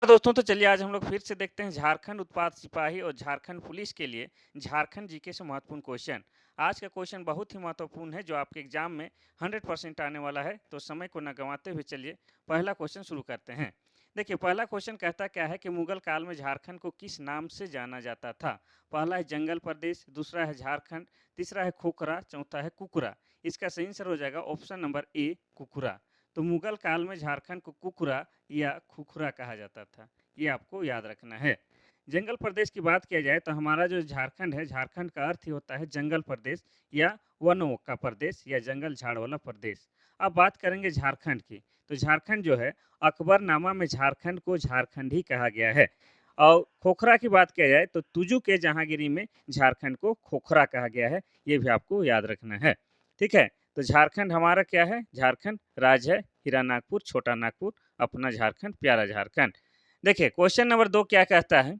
दोस्तों, तो चलिए आज हम लोग फिर से देखते हैं झारखंड उत्पाद सिपाही और झारखंड पुलिस के लिए झारखंड जीके से महत्वपूर्ण क्वेश्चन। आज का क्वेश्चन बहुत ही महत्वपूर्ण है जो आपके एग्जाम में 100% आने वाला है। तो समय को न गंवाते हुए चलिए पहला क्वेश्चन शुरू करते हैं। देखिए, पहला क्वेश्चन कहता क्या है कि मुगल काल में झारखंड को किस नाम से जाना जाता था। पहला है जंगल प्रदेश, दूसरा है झारखंड, तीसरा है खोखरा, चौथा है कुकुरा। इसका सही आंसर हो जाएगा ऑप्शन नंबर ए, कुकुरा। तो मुगल काल में झारखंड को कुकुरा या खुखरा कहा जाता था, ये आपको याद रखना है। जंगल प्रदेश की बात किया जाए तो हमारा जो झारखंड है, झारखंड का अर्थ ही होता है जंगल प्रदेश या वनों का प्रदेश या जंगल झाड़ वाला प्रदेश। अब बात करेंगे झारखंड की, तो झारखंड जो है अकबरनामा में झारखंड को झारखंड ही कहा गया है। और खोखरा की बात किया जाए तो तुजू के जहांगीरी में झारखंड को खोखरा कहा गया है, ये भी आपको याद रखना है। ठीक है, तो झारखंड हमारा क्या है, झारखंड राज्य है, हीरा नागपुर, छोटा नागपुर, अपना झारखंड, प्यारा झारखंड। देखिए क्वेश्चन नंबर 2 क्या कहता है,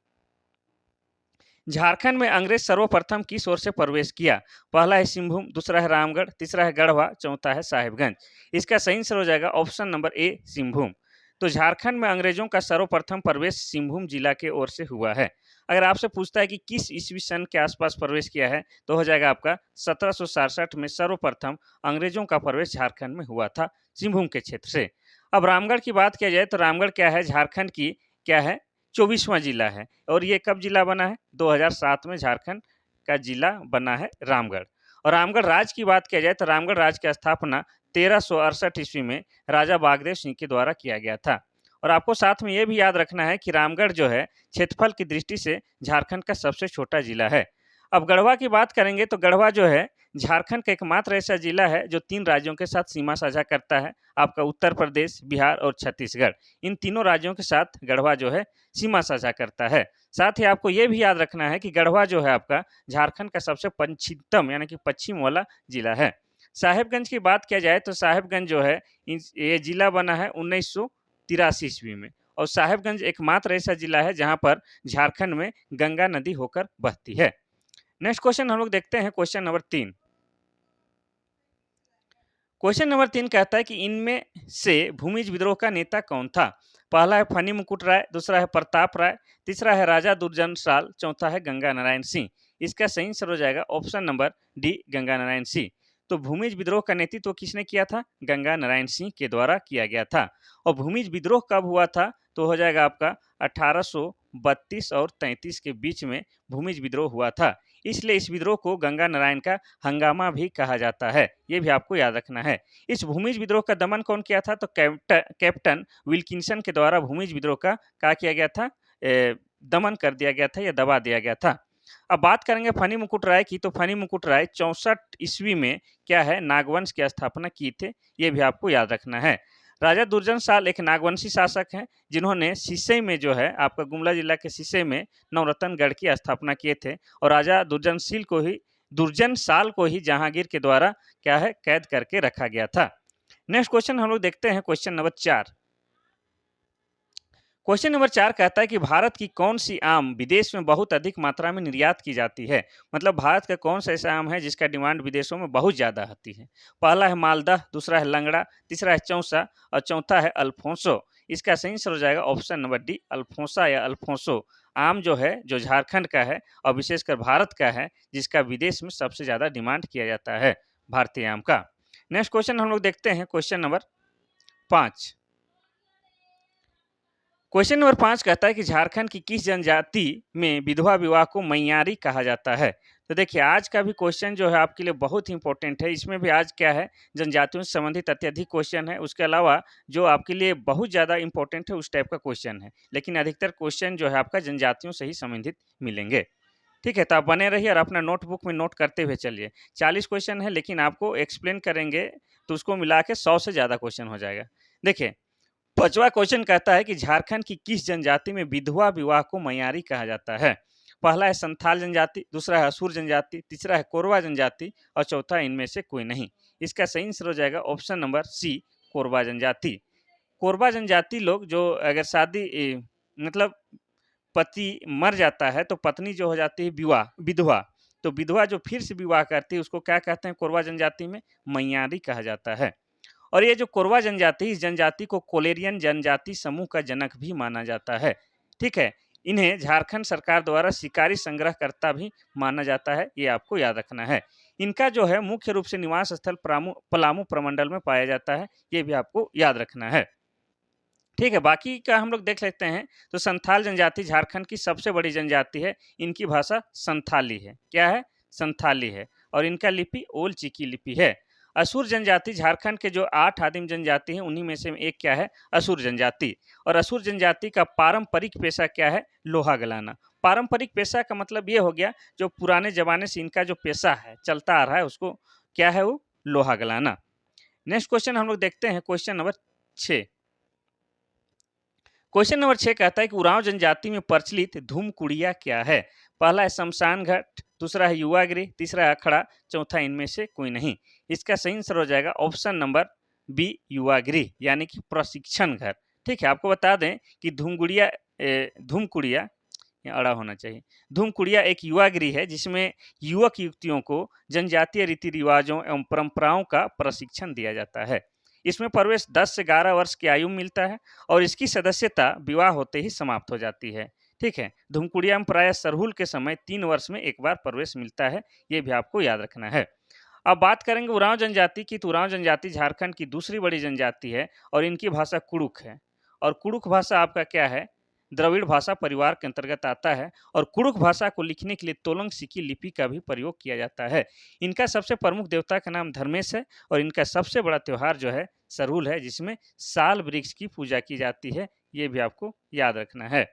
झारखंड में अंग्रेज सर्वप्रथम किस ओर से प्रवेश किया। पहला है सिंहभूम, दूसरा है रामगढ़, तीसरा है गढ़वा, चौथा है साहिबगंज। इसका सही आंसर हो जाएगा ऑप्शन नंबर ए, सिंहभूम। तो झारखंड में अंग्रेजों का सर्वप्रथम प्रवेश सिंहभूम जिला के ओर से हुआ है। अगर आपसे पूछता है कि किस ईस्वी सन के आसपास प्रवेश किया है, तो हो जाएगा आपका 1767 में सर्वप्रथम अंग्रेजों का प्रवेश झारखंड में हुआ था, सिंहभूम के क्षेत्र से। अब रामगढ़ की बात किया जाए तो रामगढ़ क्या है, झारखंड की क्या है, 24वां जिला है। और ये कब जिला बना है, 2007 में झारखंड का जिला बना है रामगढ़। और रामगढ़ राज्य की बात किया जाए तो रामगढ़ राज्य की स्थापना 1368 ईस्वी में राजा बागदेव सिंह के द्वारा किया गया था। और आपको साथ में ये भी याद रखना है कि रामगढ़ जो है क्षेत्रफल की दृष्टि से झारखंड का सबसे छोटा जिला है। अब गढ़वा की बात करेंगे तो गढ़वा जो है झारखंड का एकमात्र ऐसा जिला है जो 3 राज्यों के साथ सीमा साझा करता है, आपका उत्तर प्रदेश, बिहार और छत्तीसगढ़। इन तीनों राज्यों के साथ गढ़वा जो है सीमा साझा करता है। साथ ही आपको ये भी याद रखना है कि गढ़वा जो है आपका झारखंड का सबसे पश्चिमतम यानी कि पश्चिम वाला जिला है। साहेबगंज की बात किया जाए तो साहेबगंज जो है ये जिला बना है 1983 ईस्वी में। और साहेबगंज एकमात्र ऐसा जिला है जहां पर झारखंड में गंगा नदी होकर बहती है। नेक्स्ट क्वेश्चन हम लोग देखते हैं, क्वेश्चन नंबर 3। क्वेश्चन नंबर 3 कहता है कि इनमें से भूमिज विद्रोह का नेता कौन था। पहला है फनी मुकुट राय, दूसरा है प्रताप राय, तीसरा है राजा दुर्जन साल, चौथा है गंगा नारायण सिंह। इसका सही आंसर हो जाएगा option number D, Ganga Narayan Singh. तो भूमिज विद्रोह का नेतृत्व किसने किया था, गंगा नारायण सिंह के द्वारा किया गया था। और भूमिज विद्रोह कब हुआ था, तो हो जाएगा आपका 1832 और 33 के बीच में भूमिज विद्रोह हुआ था। इसलिए इस विद्रोह को गंगा नारायण का हंगामा भी कहा जाता है, ये भी आपको याद रखना है। इस भूमिज विद्रोह का दमन कौन किया था, तो कैप्टन विल्किंसन के द्वारा भूमिज विद्रोह का क्या किया गया था, दमन कर दिया गया था या दबा दिया गया था। अब बात करेंगे फनी मुकुट राय की, तो फनी मुकुट राय 64 ईस्वी में क्या है, नागवंश की स्थापना की थे, ये भी आपको याद रखना है। राजा दुर्जन साल एक नागवंशी शासक हैं जिन्होंने सिसई में जो है आपका गुमला जिला के सिसई में नवरत्नगढ़ की स्थापना किए थे। और राजा दुर्जन साल को ही जहांगीर के द्वारा क्या है, कैद करके रखा गया था। नेक्स्ट क्वेश्चन हम लोग देखते हैं, क्वेश्चन नंबर 4। क्वेश्चन नंबर 4 कहता है कि भारत की कौन सी आम विदेश में बहुत अधिक मात्रा में निर्यात की जाती है। मतलब भारत का कौन सा ऐसा आम है जिसका डिमांड विदेशों में बहुत ज़्यादा होती है। पहला है मालदह, दूसरा है लंगड़ा, तीसरा है चौसा और चौथा है अल्फोंसो। इसका सही आंसर हो जाएगा ऑप्शन नंबर डी, अल्फोंसा या अल्फोंसो। आम जो है जो झारखंड का है और विशेषकर भारत का है, जिसका विदेश में सबसे ज़्यादा डिमांड किया जाता है, भारतीय आम का। नेक्स्ट क्वेश्चन हम लोग देखते हैं, क्वेश्चन नंबर 5। क्वेश्चन नंबर 5 कहता है कि झारखंड की किस जनजाति में विधवा विवाह को मैयारी कहा जाता है। तो देखिए आज का भी क्वेश्चन जो है आपके लिए बहुत ही इंपॉर्टेंट है। इसमें भी आज क्या है, जनजातियों से संबंधित अत्यधिक क्वेश्चन है। उसके अलावा जो आपके लिए बहुत ज़्यादा इंपॉर्टेंट है उस टाइप का क्वेश्चन है, लेकिन अधिकतर क्वेश्चन जो है आपका जनजातियों से ही संबंधित मिलेंगे। ठीक है, तो आप बने रहिए और अपना नोटबुक में नोट करते हुए चलिए। 40 क्वेश्चन है, लेकिन आपको एक्सप्लेन करेंगे तो उसको मिला के 100 से ज़्यादा क्वेश्चन हो जाएगा। देखिए 5वां क्वेश्चन कहता है कि झारखंड की किस जनजाति में विधवा विवाह को मैयारी कहा जाता है। पहला है संथाल जनजाति, दूसरा है असुर जनजाति, तीसरा है कोरवा जनजाति और चौथा इनमें से कोई नहीं। इसका सही आंसर हो जाएगा ऑप्शन नंबर सी, कोरवा जनजाति। कोरवा जनजाति लोग जो अगर मतलब पति मर जाता है तो पत्नी जो हो जाती है विधवा, तो विधवा जो फिर से विवाह करती है उसको क्या कहते हैं कोरवा जनजाति में, मैयारी कहा जाता है। और ये जो कोरवा जनजाति, इस जनजाति को कोलेरियन जनजाति समूह का जनक भी माना जाता है। ठीक है, इन्हें झारखंड सरकार द्वारा शिकारी संग्रहकर्ता भी माना जाता है, ये आपको याद रखना है। इनका जो है मुख्य रूप से निवास स्थल पलामू प्रमंडल में पाया जाता है, ये भी आपको याद रखना है। ठीक है, बाकी का हम लोग देख लेते हैं। तो संथाल जनजाति झारखंड की सबसे बड़ी जनजाति है। इनकी भाषा संथाली है। क्या है? संथाली है। और इनका लिपि ओल चिकी लिपि है। असुर जनजाति झारखंड के जो 8 आदिम जनजाति हैं, उन्हीं में से एक क्या है? असुर जनजाति। और असुर जनजाति का पारंपरिक पेशा क्या है? लोहा गलाना। पारंपरिक पेशा का मतलब ये हो गया, जो पुराने जमाने से इनका जो पेशा है, चलता आ रहा है, उसको क्या है? वो लोहा गलाना। नेक्स्ट क्वेश्चन हम लोग देखते हैं, क्वेश्चन नंबर 6। क्वेश्चन नंबर 6 कहता है कि उरांव जनजाति में प्रचलित धूम कुड़िया क्या है? पहला है शमशान घाट, दूसरा है युवा गृह, तीसरा है अखड़ा, चौथा इनमें से कोई नहीं। इसका सही आंसर हो जाएगा ऑप्शन नंबर बी, युवा गृह, यानी कि प्रशिक्षण घर। ठीक है, आपको बता दें कि धूमकुड़िया अड़ा होना चाहिए। धूमकुड़िया एक युवा गृह है, जिसमें युवक युवतियों को जनजातीय रीति रिवाजों एवं परंपराओं का प्रशिक्षण दिया जाता है। इसमें प्रवेश 10 से 11 वर्ष की आयु में मिलता है और इसकी सदस्यता विवाह होते ही समाप्त हो जाती है। ठीक है, धूमकुड़िया में प्रायः सरहुल के समय 3 वर्ष में एक बार प्रवेश मिलता है, ये भी आपको याद रखना है। अब बात करेंगे उरांव जनजाति की। तो उरांव जनजाति झारखंड की दूसरी बड़ी जनजाति है और इनकी भाषा कुड़ुक है। और कुड़ुक भाषा आपका क्या है? द्रविड़ भाषा परिवार के अंतर्गत आता है। और कुड़ुक भाषा को लिखने के लिए तोलंग सिकी लिपि का भी प्रयोग किया जाता है। इनका सबसे प्रमुख देवता का नाम धर्मेश है और इनका सबसे बड़ा त्योहार जो है सरहुल है, जिसमें साल वृक्ष की पूजा की जाती है, ये भी आपको याद रखना है।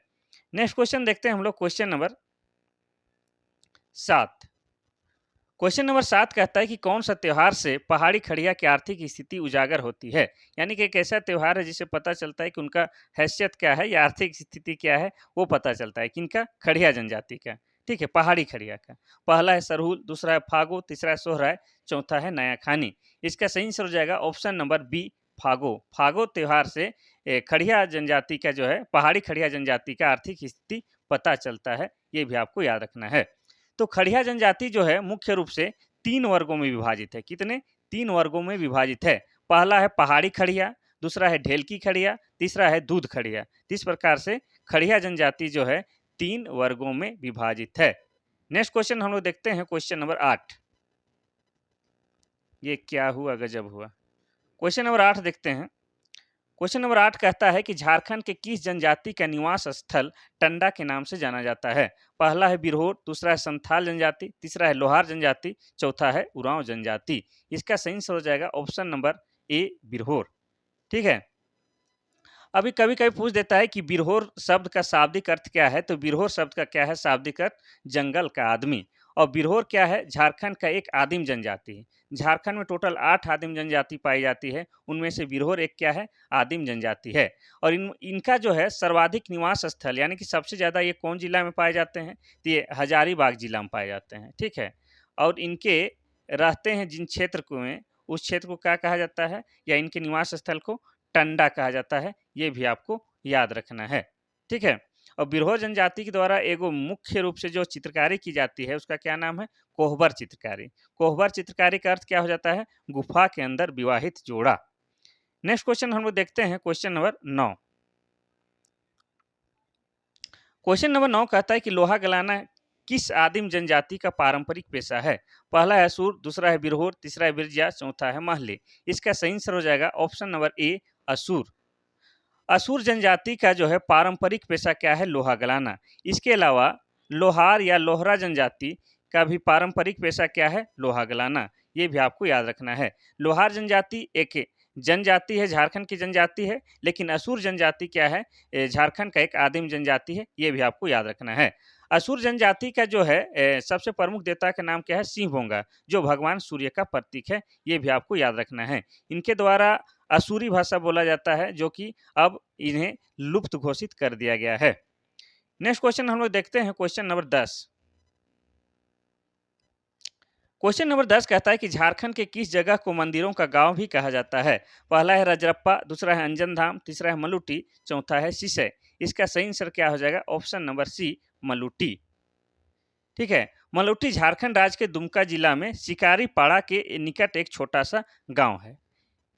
नेक्स्ट क्वेश्चन देखते हैं हम लोग, क्वेश्चन नंबर 7। क्वेश्चन नंबर 7 कहता है कि कौन सा त्योहार से पहाड़ी खड़िया की आर्थिक स्थिति उजागर होती है? यानी कि एक ऐसा त्योहार है जिससे पता चलता है कि उनका हैसियत क्या है या आर्थिक स्थिति क्या है, वो पता चलता है। किनका? खड़िया जनजाति का। ठीक है, पहाड़ी खड़िया का। पहला है सरहुल, दूसरा है फागो, तीसरा है सोहराय, चौथा है नया खानी। इसका सही आंसर हो जाएगा ऑप्शन नंबर बी, फागो। फागो त्योहार से खड़िया जनजाति का जो है, पहाड़ी खड़िया जनजाति का आर्थिक स्थिति पता चलता है, ये भी आपको याद रखना है। तो खड़िया जनजाति जो है मुख्य रूप से 3 वर्गों में विभाजित है। कितने? 3 वर्गों में विभाजित है। पहला है पहाड़ी खड़िया, दूसरा है ढेलकी खड़िया, तीसरा है दूध खड़िया। तो इस प्रकार से खड़िया जनजाति जो है 3 वर्गों में विभाजित है। नेक्स्ट क्वेश्चन हम लोग देखते हैं, क्वेश्चन नंबर 8। ये क्या हुआ? गजब हुआ। क्वेश्चन नंबर 8 देखते हैं। क्वेश्चन नंबर 8 कहता है कि झारखंड के किस जनजाति का निवास स्थल टंडा के नाम से जाना जाता है? पहला है बिरहोर, दूसरा है संथाल जनजाति, तीसरा है लोहार जनजाति, चौथा है उरांव जनजाति। इसका सही आंसर हो जाएगा ऑप्शन नंबर ए, बिरहोर। ठीक है, अभी कभी कभी पूछ देता है कि बिरहोर शब्द का शाब्दिक अर्थ क्या है? तो बिरहोर शब्द का क्या है शाब्दिक अर्थ? जंगल का आदमी। और बिरहोर क्या है? झारखंड का एक आदिम जनजाति है। झारखंड में टोटल 8 आदिम जनजाति पाई जाती है, उनमें से बिरहोर एक क्या है? आदिम जनजाति है। और इनका जो है सर्वाधिक निवास स्थल, यानी कि सबसे ज़्यादा ये कौन जिला में पाए जाते हैं? तो ये हजारीबाग जिला में पाए जाते हैं। ठीक है, और इनके रहते हैं जिन क्षेत्र को में, उस क्षेत्र को क्या कहा जाता है, या इनके निवास स्थल को टंडा कहा जाता है, ये भी आपको याद रखना है। ठीक है, और बिरहोर जनजाति के द्वारा एगो मुख्य रूप से जो चित्रकारी की जाती है, उसका क्या नाम है? कोहबर चित्रकारी। कोहबर चित्रकारी का अर्थ क्या हो जाता है? गुफा के अंदर विवाहित जोड़ा। नेक्स्ट क्वेश्चन हम लोग देखते हैं, क्वेश्चन नंबर 9। क्वेश्चन नंबर 9 कहता है कि लोहा गलाना किस आदिम जनजाति का पारंपरिक पेशा है? पहला है असुर, दूसरा है बिरहोर, तीसरा है बिरजिया, चौथा है महली। इसका सही आंसर हो जाएगा ऑप्शन नंबर ए, असुर। असुर जनजाति का जो है पारंपरिक पेशा क्या है? लोहा गलाना। इसके अलावा लोहार या लोहरा जनजाति का भी पारंपरिक पेशा क्या है? लोहा गलाना। ये भी आपको याद रखना है। लोहार जनजाति एक जनजाति है, झारखंड की जनजाति है, लेकिन असुर जनजाति क्या है? झारखंड का एक आदिम जनजाति है, ये भी आपको याद रखना है। असुर जनजाति का जो है सबसे प्रमुख देवता का नाम क्या है? सिंह भोंगा, जो भगवान सूर्य का प्रतीक है, ये भी आपको याद रखना है। इनके द्वारा असुरी भाषा बोला जाता है, जो कि अब इन्हें लुप्त घोषित कर दिया गया है। नेक्स्ट क्वेश्चन हम लोग देखते हैं, क्वेश्चन नंबर 10। क्वेश्चन नंबर 10 कहता है कि झारखंड के किस जगह को मंदिरों का गांव भी कहा जाता है? पहला है रजरप्पा, दूसरा है अंजन धाम, तीसरा है मलुटी, चौथा है सिसय। इसका सही आंसर क्या हो जाएगा? ऑप्शन नंबर सी, मलुटी। ठीक है, मलुटी झारखंड राज्य के दुमका जिला में शिकारी पाड़ा के निकट एक छोटा सा गांव है।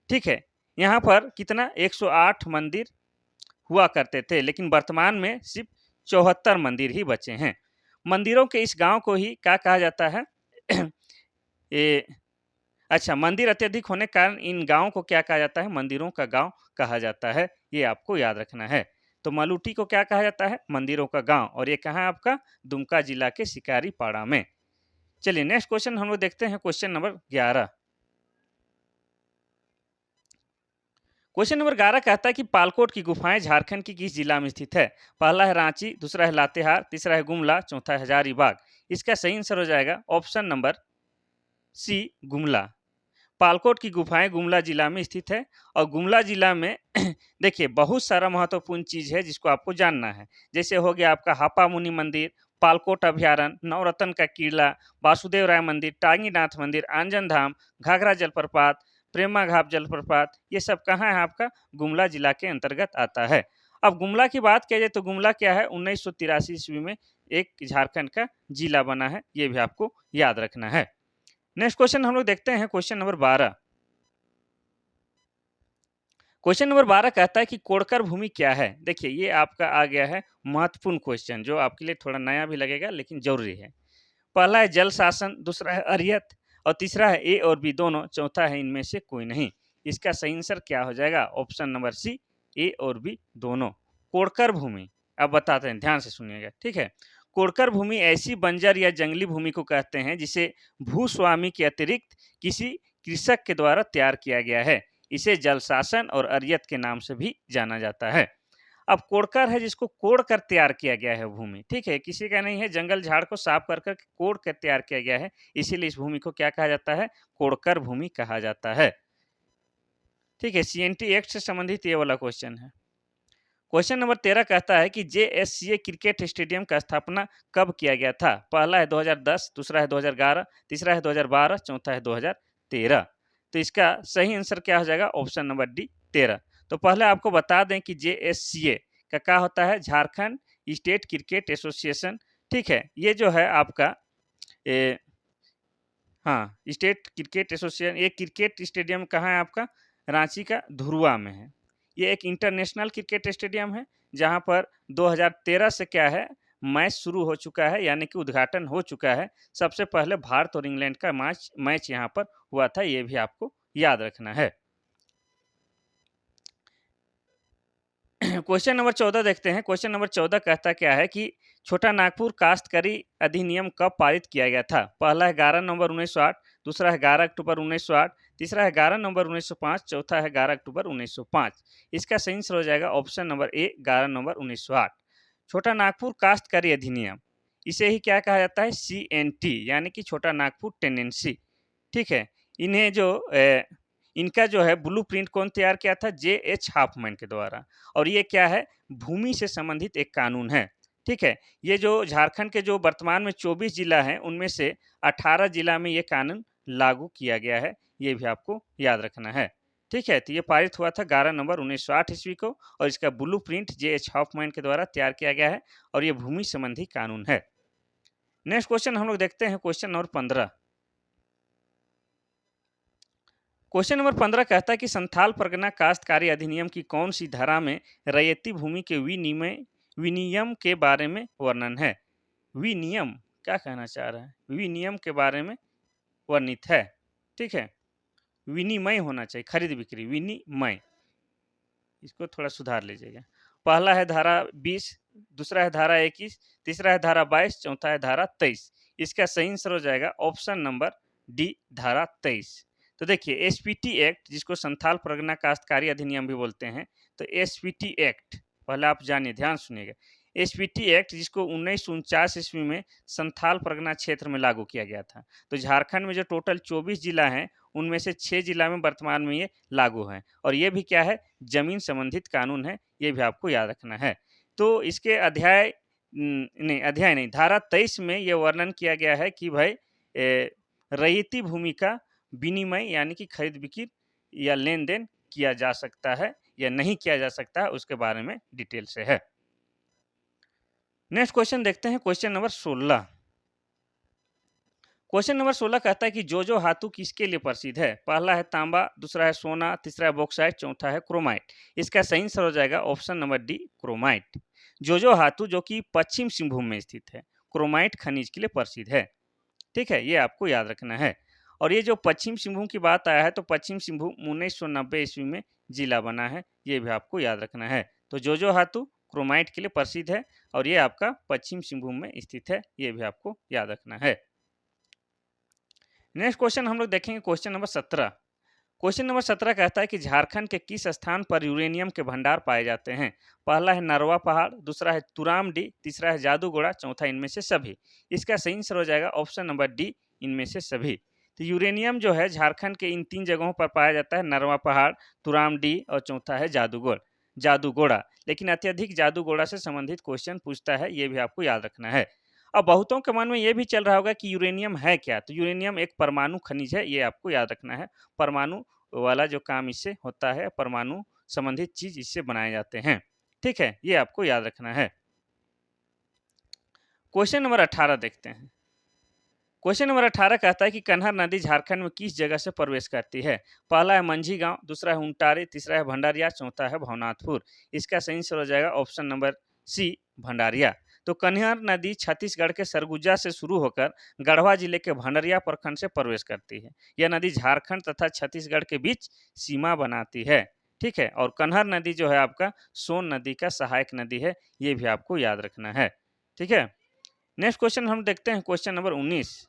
ठीक है, यहाँ पर कितना 108 मंदिर हुआ करते थे, लेकिन वर्तमान में सिर्फ 74 मंदिर ही बचे हैं। मंदिरों के इस गांव को ही क्या कहा जाता है? ये अच्छा, मंदिर अत्यधिक होने के कारण इन गाँव को क्या कहा जाता है? मंदिरों का गाँव कहा जाता है, ये आपको याद रखना है। तो मलूटी को क्या कहा जाता है? मंदिरों का गाँव, और ये कहाँ है आपका? दुमका जिला के शिकारीपाड़ा में। चलिए नेक्स्ट क्वेश्चन हम लोग देखते हैं, क्वेश्चन नंबर 11। क्वेश्चन नंबर 11 कहता है कि पालकोट की गुफाएं झारखंड की किस जिला में स्थित है? पहला है रांची, दूसरा है लातेहार, तीसरा है गुमला, चौथा है हजारीबाग। इसका सही आंसर हो जाएगा option number C, Gumla. Palkot की गुफाएं गुमला जिला में स्थित है, और गुमला जिला में देखिए बहुत सारा महत्वपूर्ण चीज है जिसको आपको जानना है। जैसे हो गया आपका हापा मुनि मंदिर, पालकोट अभ्यारण्य, नवरत्न का किला, वासुदेव राय मंदिर, टांगीनाथ मंदिर, आंजन धाम, घाघरा जलप्रपात, प्रेमा घाट जलप्रपात, ये सब कहाँ है आपका? गुमला जिला के अंतर्गत आता है। अब गुमला की बात किया जाए तो गुमला क्या है? 1983 ईस्वी में एक झारखंड का जिला बना है, ये भी आपको याद रखना है। नेक्स्ट क्वेश्चन हम लोग देखते हैं, क्वेश्चन नंबर 12। क्वेश्चन नंबर 12 कहता है कि कोड़कर भूमि क्या है? देखिए ये आपका आ गया है महत्वपूर्ण क्वेश्चन, जो आपके लिए थोड़ा नया भी लगेगा लेकिन जरूरी है। पहला है जल शासन, दूसरा है अरियत, और तीसरा है ए और बी दोनों, चौथा है इनमें से कोई नहीं। इसका सही आंसर क्या हो जाएगा? ऑप्शन नंबर सी, ए और बी दोनों। कोड़कर भूमि, अब बताते हैं, ध्यान से सुनिएगा, ठीक है। कोड़कर भूमि ऐसी बंजर या जंगली भूमि को कहते हैं जिसे भूस्वामी के अतिरिक्त किसी कृषक के द्वारा तैयार किया गया है। इसे जल शासन और अरियत के नाम से भी जाना जाता है। अब कोड़कर है जिसको कोड़ कर तैयार किया गया है भूमि, ठीक है, किसी का नहीं है, जंगल झाड़ को साफ कर कर कोड़ कर तैयार किया गया है, इसीलिए इस भूमि को क्या कहा जाता है? कोड़कर भूमि कहा जाता है। ठीक है, सीएनटी एक्ट से संबंधित ये वाला क्वेश्चन है। क्वेश्चन नंबर 13 कहता है कि जेएससीए क्रिकेट स्टेडियम का स्थापना कब किया गया था? पहला है 2010, दूसरा है 2011, तीसरा है 2012, चौथा है 2013। तो इसका सही आंसर क्या हो जाएगा? Option number D, 13। तो पहले आपको बता दें कि जेएससीए का क्या होता है? Jharkhand state cricket association. ठीक है, ये जो है आपका ए, हाँ, स्टेट क्रिकेट एसोसिएशन, ये क्रिकेट स्टेडियम कहाँ है आपका? रांची का धुरुआ में है। ये एक इंटरनेशनल क्रिकेट स्टेडियम है जहाँ पर 2013 से क्या है, मैच शुरू हो चुका है, यानी कि उद्घाटन हो चुका है। सबसे पहले भारत और इंग्लैंड का मैच यहाँ पर हुआ था, ये भी आपको याद रखना है। क्वेश्चन नंबर 14 देखते हैं। क्वेश्चन नंबर 14 कहता क्या है कि छोटा नागपुर काश्तकारी अधिनियम कब पारित किया गया था? पहला है 11 नवंबर 1908, दूसरा है 11 अक्टूबर 1908, तीसरा है 11 नवंबर 1905, चौथा है 11 अक्टूबर 1905। इसका सही आंसर हो जाएगा ऑप्शन नंबर ए, 11 नवंबर 1908। छोटा नागपुर काश्तकारी अधिनियम, इसे ही क्या कहा जाता है? CNT, यानी कि छोटा नागपुर टेनेंसी। ठीक है, इन्हें जो इनका जो है ब्लू प्रिंट कौन तैयार किया था? JH हाफमैन के द्वारा। और ये क्या है? भूमि से संबंधित एक कानून है। ठीक है, ये जो झारखंड के जो वर्तमान में 24 जिला हैं, उनमें से 18 जिला में ये कानून लागू किया गया है, ये भी आपको याद रखना है। ठीक है, तो ये पारित हुआ था 11 नवंबर 1908 ईस्वी को, और इसका ब्लू प्रिंट JH हाफमैन के द्वारा तैयार किया गया है, और ये भूमि संबंधी कानून है। नेक्स्ट क्वेश्चन हम लोग देखते हैं, क्वेश्चन नंबर 15। क्वेश्चन नंबर 15 कहता है कि संथाल परगना काश्तकारी अधिनियम की कौन सी धारा में रैयती भूमि के विनियम के बारे में वर्णन है? विनियम क्या कहना चाह रहा है? विनियम के बारे में वर्णित है। ठीक है, विनिमय होना चाहिए, खरीद बिक्री, विनिमय, इसको थोड़ा सुधार लीजिएगा। पहला है धारा 20, दूसरा है धारा 21, तीसरा है धारा 22, चौथा है धारा 23। इसका सही आंसर हो जाएगा ऑप्शन नंबर डी, धारा 23। तो देखिए एसपीटी एक्ट, जिसको संथाल परगना काश्तकारी अधिनियम भी बोलते हैं, तो एसपीटी एक्ट पहले आप जानिए, ध्यान सुनिएगा। एसपीटी एक्ट जिसको 1949 ईस्वी में संथाल परगना क्षेत्र में लागू किया गया था। तो झारखंड में जो टोटल 24 जिला हैं, उनमें से 6 जिला में वर्तमान में ये लागू हैं, और ये भी क्या है? जमीन संबंधित कानून है, ये भी आपको याद रखना है। तो इसके अध्याय नहीं, धारा 23 में ये वर्णन किया गया है कि भाई रैयती भूमि का विनिमय यानी कि खरीद बिक्री या लेन देन किया जा सकता है या नहीं किया जा सकता है, उसके बारे में डिटेल से है। नेक्स्ट क्वेश्चन देखते हैं, क्वेश्चन नंबर 16। क्वेश्चन नंबर 16 कहता है कि जो धातु किसके लिए प्रसिद्ध है? पहला है तांबा, दूसरा है सोना, तीसरा है बॉक्साइट, चौथा है क्रोमाइट। इसका सही आंसर हो जाएगा ऑप्शन नंबर डी, क्रोमाइट। जो धातु जो कि पश्चिम सिंहभूम में स्थित है, क्रोमाइट खनिज के लिए प्रसिद्ध है। ठीक है, ये आपको याद रखना है। और ये जो पश्चिम सिंहभूम की बात आया है, तो पश्चिम सिंहभूम 1990 ईस्वी में जिला बना है, ये भी आपको याद रखना है। तो जो धातु क्रोमाइट के लिए प्रसिद्ध है और ये आपका पश्चिम सिंहभूम में स्थित है, ये भी आपको याद रखना है। नेक्स्ट क्वेश्चन हम लोग देखेंगे क्वेश्चन नंबर 17। क्वेश्चन नंबर 17 कहता है कि झारखंड के किस स्थान पर यूरेनियम के भंडार पाए जाते हैं? पहला है नरवा पहाड़, दूसरा है तुरामडी, तीसरा है जादूगोड़ा, चौथा इनमें से सभी। इसका सही आंसर हो जाएगा ऑप्शन नंबर डी, इनमें से सभी। तो यूरेनियम जो है झारखंड के इन 3 जगहों पर पाया जाता है, नरवा पहाड़, तुरामडी और चौथा है जादूगोड़ा। लेकिन अत्यधिक जादूगोड़ा से संबंधित क्वेश्चन पूछता है, ये भी आपको याद रखना है। अब बहुतों के मन में ये भी चल रहा होगा कि यूरेनियम है क्या? तो यूरेनियम एक परमाणु खनिज है, ये आपको याद रखना है। परमाणु वाला जो काम इससे होता है, परमाणु संबंधित चीज इससे बनाए जाते हैं। ठीक है, ये आपको याद रखना है। क्वेश्चन नंबर 18 देखते हैं। क्वेश्चन नंबर 18 कहता है कि कन्हर नदी झारखंड में किस जगह से प्रवेश करती है? पहला है मंझी गांव, दूसरा है उंटारी, तीसरा है भंडारिया, चौथा है भवनाथपुर। इसका सही आंसर हो जाएगा ऑप्शन नंबर सी, भंडारिया। तो कन्हर नदी छत्तीसगढ़ के सरगुजा से शुरू होकर गढ़वा जिले के भंडारिया प्रखंड से प्रवेश करती है। यह नदी झारखंड तथा छत्तीसगढ़ के बीच सीमा बनाती है। ठीक है, और कन्हर नदी जो है आपका सोन नदी का सहायक नदी है, ये भी आपको याद रखना है। ठीक है, नेक्स्ट क्वेश्चन हम देखते हैं क्वेश्चन नंबर 19।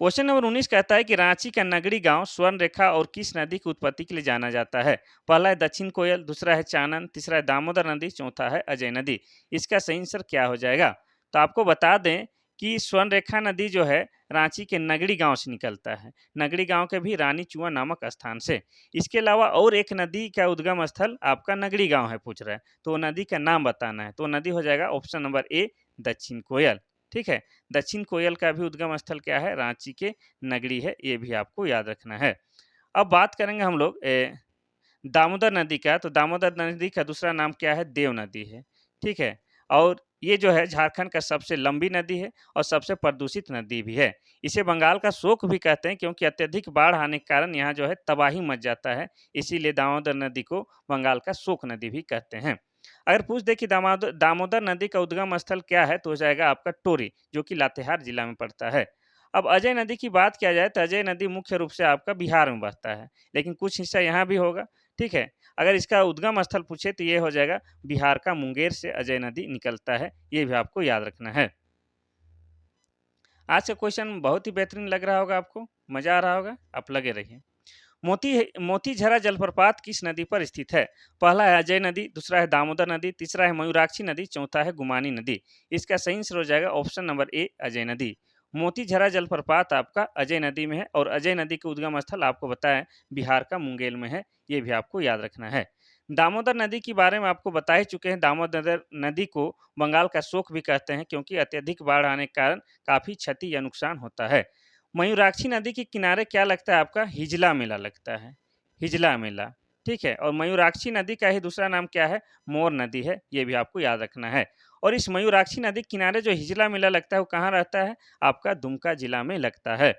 क्वेश्चन नंबर 19 कहता है कि रांची का नगरी गांव स्वर्ण रेखा और किस नदी की उत्पत्ति के लिए जाना जाता है? पहला है दक्षिण कोयल, दूसरा है चानन, तीसरा है दामोदर नदी, चौथा है अजय नदी। इसका सही आंसर क्या हो जाएगा? तो आपको बता दें कि स्वर्ण रेखा नदी जो है रांची के नगरी गांव से निकलता है, नगरी गांव के भी रानी चुआ नामक स्थान से। इसके अलावा और एक नदी का उद्गम स्थल आपका नगरी गांव है पूछ रहा है, तो वो नदी का नाम बताना है। तो नदी हो जाएगा ऑप्शन नंबर ए, दक्षिण कोयल। ठीक है, दक्षिण कोयल का भी उद्गम स्थल क्या है? रांची के नगरी है, ये भी आपको याद रखना है। अब बात करेंगे हम लोग दामोदर नदी का। तो दामोदर नदी का दूसरा नाम क्या है? देव नदी है। ठीक है, और ये जो है झारखंड का सबसे लंबी नदी है और सबसे प्रदूषित नदी भी है। इसे बंगाल का शोक भी कहते हैं, क्योंकि अत्यधिक बाढ़ आने के कारण यहाँ जो है तबाही मच जाता है, इसीलिए दामोदर नदी को बंगाल का शोक नदी भी कहते हैं। अगर पूछ दे कि दामोदर दामोदर नदी का उद्गम स्थल क्या है, तो हो जाएगा आपका टोरी, जो कि लातेहार जिला में पड़ता है। अब अजय नदी की बात किया जाए तो अजय नदी मुख्य रूप से आपका बिहार में बहता है, लेकिन कुछ हिस्सा यहाँ भी होगा। ठीक है, अगर इसका उद्गम स्थल पूछे तो ये हो जाएगा बिहार का मुंगेर से अजय नदी निकलता है, ये भी आपको याद रखना है। आज का क्वेश्चन बहुत ही बेहतरीन लग रहा होगा, आपको मजा आ रहा होगा, आप लगे रहिए। मोतीझरा जलप्रपात किस नदी पर स्थित है? पहला है अजय नदी, दूसरा है दामोदर नदी, तीसरा है मयूराक्षी नदी, चौथा है गुमानी नदी। इसका सही आंसर हो जाएगा ऑप्शन नंबर ए, अजय नदी। मोतीझरा जलप्रपात आपका अजय नदी में है और अजय नदी के उद्गम स्थल आपको बताया बिहार का मुंगेर में है, ये भी आपको याद रखना है। दामोदर नदी के बारे में आपको बता ही चुके हैं। दामोदर नदी को बंगाल का शोक भी कहते हैं, क्योंकि अत्यधिक बाढ़ आने के कारण काफी क्षति या नुकसान होता है। मयूराक्षी नदी के किनारे क्या लगता है? आपका हिजला मेला लगता है, हिजला मेला। ठीक है, और मयूराक्षी नदी का ही दूसरा नाम क्या है? मोर नदी है, ये भी आपको याद रखना है। और इस मयूराक्षी नदी के किनारे जो हिजला मेला लगता है वो कहाँ रहता है? आपका दुमका जिला में लगता है।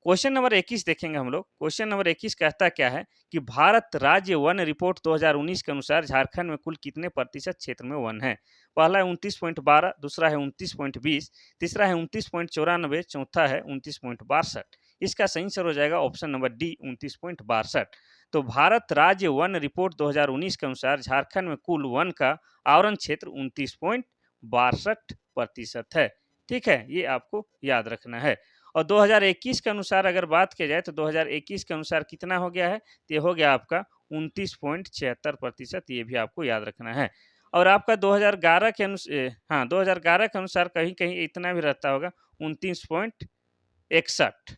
क्वेश्चन नंबर 21 देखेंगे हम लोग। क्वेश्चन नंबर 21 कहता क्या है कि भारत राज्य वन रिपोर्ट 2019 के अनुसार झारखंड में कुल कितने प्रतिशत क्षेत्र में वन है? पहला है 29.12, दूसरा है 29.20, तीसरा है 29.94, चौथा है 29.62। इसका सही आंसर हो जाएगा ऑप्शन नंबर डी, 29.62। तो भारत राज्य वन रिपोर्ट 2019 के अनुसार झारखंड में कुल वन का आवरण क्षेत्र 29.62% है। ठीक है, ये आपको याद रखना है। और 2021 के अनुसार अगर बात की जाए तो 2021 के अनुसार कितना हो गया है? तो ये हो गया आपका 29.76%, ये भी आपको याद रखना है। और आपका 2011 के हाँ, 2011 के अनुसार कहीं कहीं इतना भी रहता होगा, 29.61,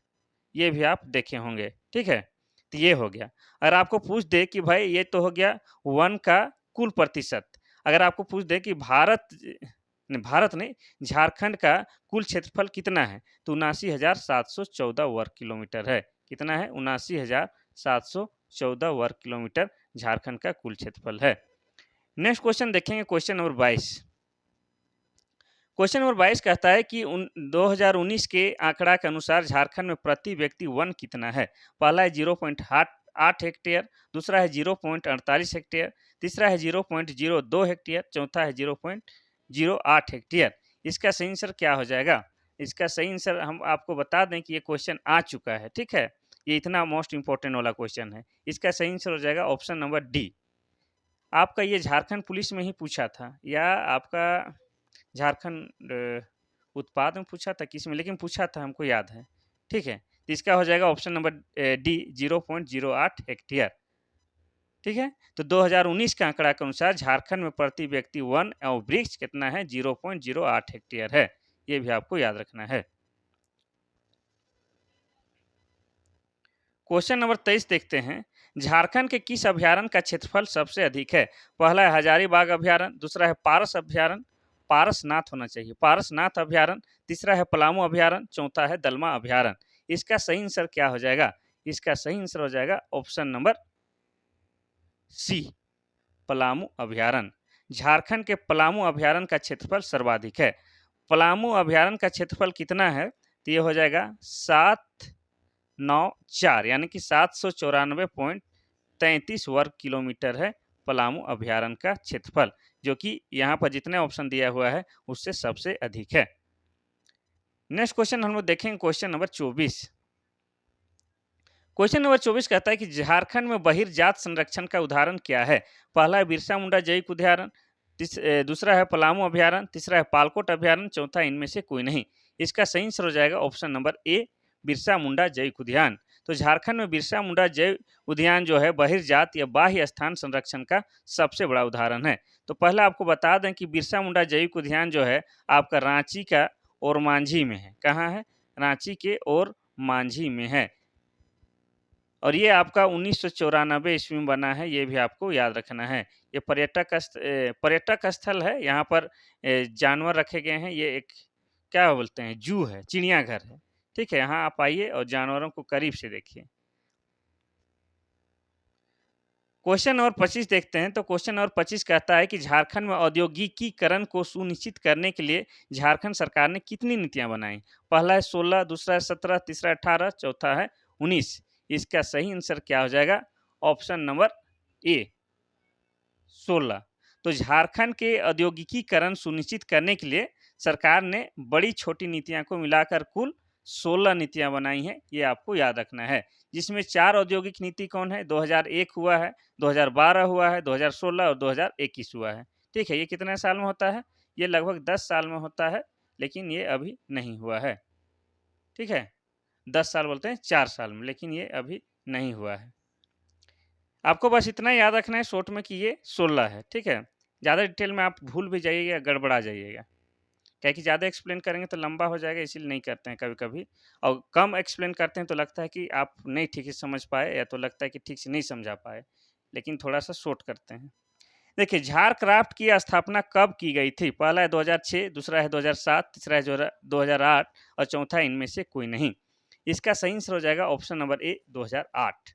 ये भी आप देखे होंगे। ठीक है, तो ये हो गया। अगर आपको पूछ दे कि भाई ये तो हो गया वन का कुल प्रतिशत, अगर आपको पूछ दे कि भारत नहीं, झारखंड का कुल क्षेत्रफल कितना है, तो 79,714 वर्ग किलोमीटर है। कितना है? 79,714 वर्ग किलोमीटर झारखंड का कुल क्षेत्रफल है। नेक्स्ट क्वेश्चन देखेंगे, क्वेश्चन नंबर 22। क्वेश्चन नंबर 22 कहता है कि 2019 के आंकड़ा के अनुसार झारखंड में प्रति व्यक्ति वन कितना है। पहला है 0.8 हेक्टेयर, दूसरा है 0.48 हेक्टेयर, तीसरा है 0.02 हेक्टेयर, चौथा है 0.08 हेक्टेयर। इसका सही आंसर क्या हो जाएगा? इसका सही आंसर हम आपको बता दें कि ये क्वेश्चन आ चुका है, ठीक है। ये इतना मोस्ट इंपॉर्टेंट वाला क्वेश्चन है। इसका सही आंसर हो जाएगा ऑप्शन नंबर डी। आपका ये झारखंड पुलिस में ही पूछा था या आपका झारखंड उत्पाद में पूछा था, किस में, लेकिन पूछा था, हमको याद है, ठीक है। तो इसका हो जाएगा ऑप्शन नंबर डी 0.08 हेक्टेयर, ठीक है। तो 2019 के आंकड़ा के अनुसार झारखंड में प्रति व्यक्ति वन और वृक्ष कितना है? 0.08 हेक्टेयर है। ये भी आपको याद रखना है। क्वेश्चन नंबर 23 देखते हैं। झारखंड के किस अभ्यारण्य का क्षेत्रफल सबसे अधिक है? पहला है हजारीबाग अभ्यारण्य, दूसरा है पारस अभ्यारण्य, पारसनाथ होना चाहिए, पारसनाथ अभ्यारण्य, तीसरा है पलामू अभ्यारण्य, चौथा है दलमा अभ्यारण्य। इसका सही आंसर क्या हो जाएगा? इसका सही आंसर हो जाएगा ऑप्शन नंबर सी, पलामू अभ्यारण्य। झारखंड के पलामू अभ्यारण्य का क्षेत्रफल सर्वाधिक है। पलामू अभ्यारण्य का क्षेत्रफल कितना है? तो ये हो जाएगा 794 यानी कि 794.33 वर्ग किलोमीटर है पलामू अभ्यारण्य का क्षेत्रफल, जो कि यहाँ पर जितने ऑप्शन दिया हुआ है उससे सबसे अधिक है। नेक्स्ट क्वेश्चन हम लोग देखेंगे, क्वेश्चन नंबर 24। क्वेश्चन नंबर 24 कहता है कि झारखंड में बहिर्जात संरक्षण का उदाहरण क्या है? पहला है बिरसा मुंडा जैविक उद्यान, दूसरा है पलामू अभ्यारण्य, तीसरा है पालकोट अभ्यारण्य, चौथा इनमें से कोई नहीं। इसका सही आंसर हो जाएगा option number A, Birsa Munda जैविक उद्यान। तो झारखंड में बिरसा मुंडा जैव उद्यान जो है बहिर्जात या बाह्य स्थान संरक्षण का सबसे बड़ा उदाहरण है। तो पहला आपको बता दें कि बिरसा मुंडा जैविक उद्यान जो है आपका रांची का और मांझी में है। कहाँ है? रांची के और मांझी में है। और ये आपका 1994 ईस्वी में बना है, ये भी आपको याद रखना है। ये पर्यटक स्थल है, यहाँ पर जानवर रखे गए हैं। ये एक क्या बोलते हैं, जू है, चिड़ियाघर है, ठीक है। यहाँ आप आइए और जानवरों को करीब से देखिए। क्वेश्चन नंबर 25 देखते हैं। तो क्वेश्चन नंबर 25 कहता है कि झारखंड में औद्योगिकीकरण को सुनिश्चित करने के लिए झारखंड सरकार ने कितनी नीतियां बनाई? पहला है 16, दूसरा है 17, तीसरा 18, चौथा है 19। इसका सही आंसर क्या हो जाएगा? Option number A, 16। तो झारखंड के औद्योगिकीकरण सुनिश्चित करने के लिए सरकार ने बड़ी छोटी नीतियां को मिलाकर कुल 16 नीतियां बनाई हैं, ये आपको याद रखना है। जिसमें 4 औद्योगिक नीति कौन है? 2001 हुआ है, 2012 हुआ है, 2016 और 2021 हुआ है, ठीक है। ये कितने साल में होता है? ये लगभग 10 साल में होता है, लेकिन ये अभी नहीं हुआ है, ठीक है। 10 साल बोलते हैं 4 साल में, लेकिन ये अभी नहीं हुआ है। आपको बस इतना याद रखना है शॉर्ट में कि ये 16 है, ठीक है। ज़्यादा डिटेल में आप भूल भी जाइएगा, गड़बड़ा जाइएगा, क्या कि ज़्यादा एक्सप्लेन करेंगे तो लंबा हो जाएगा, इसीलिए नहीं करते हैं कभी कभी। और कम एक्सप्लेन करते हैं तो लगता है कि आप नहीं ठीक से समझ पाए, या तो लगता है कि ठीक से नहीं समझा पाए, लेकिन थोड़ा सा शॉर्ट करते हैं। देखिए, झारक्राफ्ट की स्थापना कब की गई थी? पहला है 2006, दूसरा है 2007, तीसरा है 2008 और चौथा इनमें से कोई नहीं। इसका सही आंसर हो जाएगा ऑप्शन नंबर ए, 2008,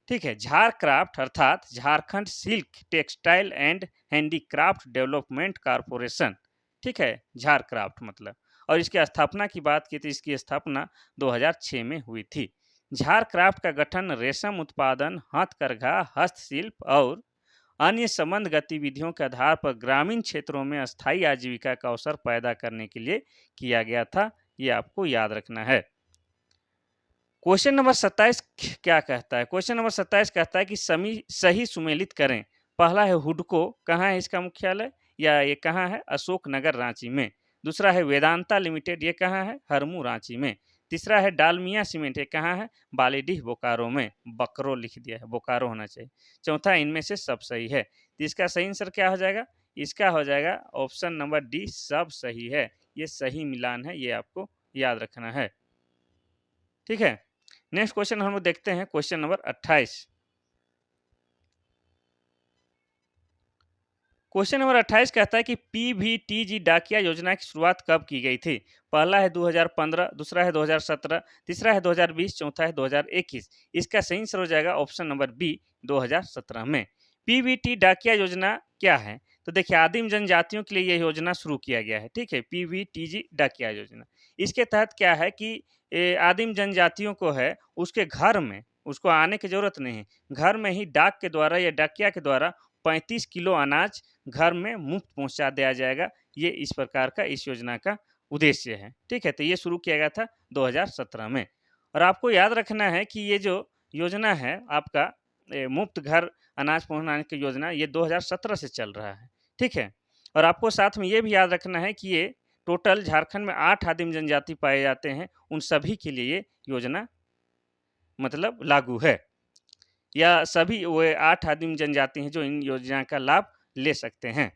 ठीक है। झारक्राफ्ट अर्थात Jharkhand silk textile and handicraft development corporation, ठीक है, झारक्राफ्ट मतलब। और इसकी स्थापना की बात की तो इसकी स्थापना 2006 में हुई थी। झारक्राफ्ट का गठन रेशम उत्पादन, हथकरघा, हस्तशिल्प और अन्य संबंध गतिविधियों के आधार पर ग्रामीण क्षेत्रों में अस्थायी आजीविका का अवसर पैदा करने के लिए किया गया था। ये आपको याद रखना है। क्वेश्चन नंबर 27 क्या कहता है? क्वेश्चन नंबर 27 कहता है कि सही सुमेलित करें। पहला है हुडको, कहाँ है इसका मुख्यालय, या ये कहाँ है? अशोक नगर रांची में। दूसरा है वेदांता लिमिटेड, ये कहाँ है? हरमू रांची में। तीसरा है डालमिया सीमेंट, ये कहाँ है? बालीडीह बोकारो में। बकरो लिख दिया है, बोकारो होना चाहिए। चौथा इनमें से सब सही है। तो इसका सही आंसर क्या हो जाएगा? इसका हो जाएगा ऑप्शन नंबर डी, सब सही है। ये सही मिलान है, ये आपको याद रखना है, ठीक है। नेक्स्ट क्वेश्चन हम लोग देखते हैं, क्वेश्चन नंबर 28। क्वेश्चन नंबर 28 कहता है कि पीवीटीजी डाकिया योजना की शुरुआत कब की गई थी? पहला है 2015, दूसरा है 2017, तीसरा है 2020, चौथा है 2021। इसका सही आंसर हो जाएगा ऑप्शन नंबर बी, 2017 में। पीवीटी डाकिया योजना क्या है? तो देखिए आदिम जनजातियों के लिए ये योजना शुरू किया गया है, ठीक है, पीवीटीजी डाकिया योजना। इसके तहत क्या है कि आदिम जनजातियों को है उसके घर में उसको आने की ज़रूरत नहीं है, घर में ही डाक के द्वारा या डाकिया के द्वारा 35 किलो अनाज घर में मुफ्त पहुँचा दिया जाएगा। ये इस प्रकार का इस योजना का उद्देश्य है, ठीक है। तो ये शुरू किया गया था 2017 में। और आपको याद रखना है कि ये जो योजना है आपका मुफ्त घर अनाज पहुँचाने की योजना ये 2017 से चल रहा है, ठीक है। और आपको साथ में ये भी याद रखना है कि ये टोटल झारखंड में 8 आदिम जनजाति पाए जाते हैं, उन सभी के लिए ये योजना मतलब लागू है, या सभी वो 8 आदिम जनजाति हैं जो इन योजना का लाभ ले सकते हैं।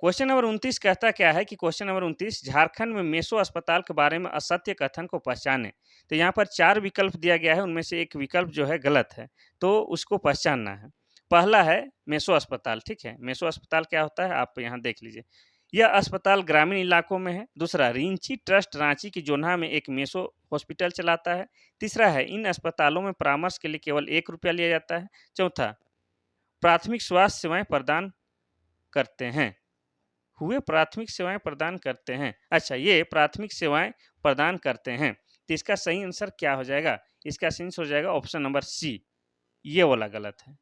क्वेश्चन नंबर 29 कहता क्या है कि क्वेश्चन नंबर 29 झारखंड में मेसो अस्पताल के बारे में असत्य कथन को पहचाने। तो यहाँ पर 4 विकल्प दिया गया है, उनमें से एक विकल्प जो है गलत है, तो उसको पहचानना है। पहला है मेसो अस्पताल, ठीक है। मेसो अस्पताल क्या होता है आप यहाँ देख लीजिए। यह अस्पताल ग्रामीण इलाकों में है। दूसरा, रिंची ट्रस्ट रांची की जोन्हा में एक मेसो हॉस्पिटल चलाता है। तीसरा है इन अस्पतालों में परामर्श के लिए केवल 1 रुपया लिया जाता है। चौथा, प्राथमिक स्वास्थ्य सेवाएं प्रदान करते हैं। हुए प्राथमिक सेवाएं प्रदान करते हैं। अच्छा, ये प्राथमिक सेवाएं प्रदान करते हैं, तो इसका सही आंसर क्या हो जाएगा? इसका सही आंसर हो जाएगा ऑप्शन नंबर सी, ये वाला गलत है,